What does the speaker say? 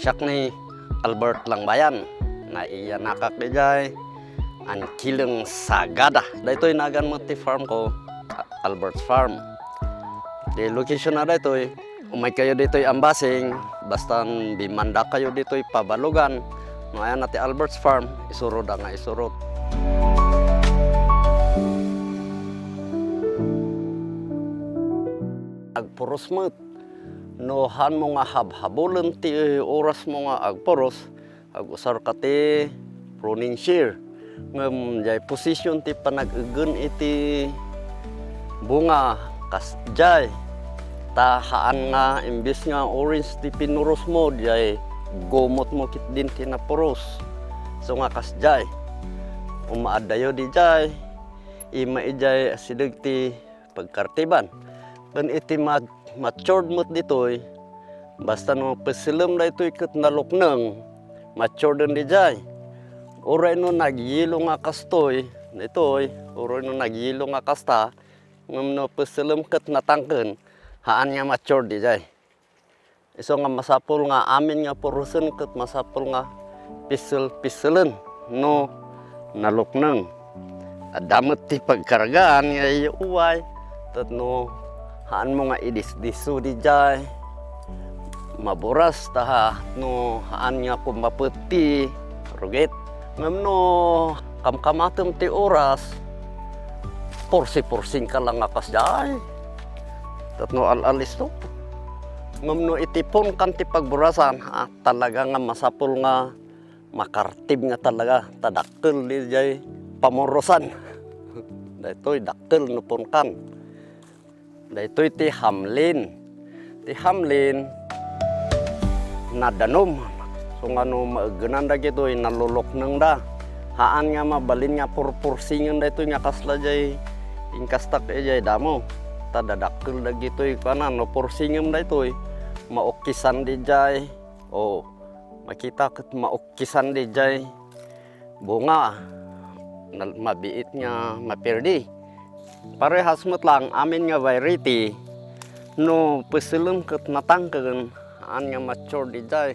siyak ni Albert Langbayan na iya nakak di jay ang kileng sagada. Daytoy nagan mo ti farm ko, Albert's Farm. Di location na daytoy, umay kayo dito'y ambasing, basta bimanda kayo dito'y pabalugan. No, ayan natin Albert's Farm, isurod nga isurod. Agporosmet, nohan mo nga habhabulan ti oras mo nga agporos, agusar ka ti pruning shear. Ngam jay position ti panag-ugun iti bunga kasjay. Tahaan nga imbis nga orange ti pinuros mo, jay gomot mo kit din tinaporos. So nga kasjay, umaadayo di jay, ima ijay asidag ti pagkartiban. Kan iti matured mo ditoy, basta no pasilam na ito'y kat naluknang, matured din di jay. Uray no nagyilo nga kastoy, ito'y, uray no nagyilo nga kasta, ngam no pasilam kat natangken, haan nga matured di jay. Iso nga masapul nga amin nga purusan kat masapul nga pisel-piselen no naluknang. Adamot ti pagkargaan nga uway, tat no haan mo nga idis-diso di jay, maburas taha no haan nga kumapeti rugit. Ngam no kamkamatem ti oras, porsi-porsing ka lang akas jay. Tat no alalis to. Ngam no itipon kan ti pagburasan, talaga nga masapul nga makartib nga talaga, tadakkel di jay pamurusan. Daytoy dakkel no pon kan. Daytoy ti hamlin. Ti hamlin nadanom. So nga no maaganan da gitoy nalulok nang da. Haan nga mabalin nga purpursingan daytoy nga kasla jay ingkastak jay damo. Tadadakkel da gitoy kanan no pursingem daytoy maukisan di jay. Oh, makita ket maukisan di jay bunga. Mabiit nga maperdi. Parehas mo't lang amin nga variety no pasilam ket natangken an nga mature di jay.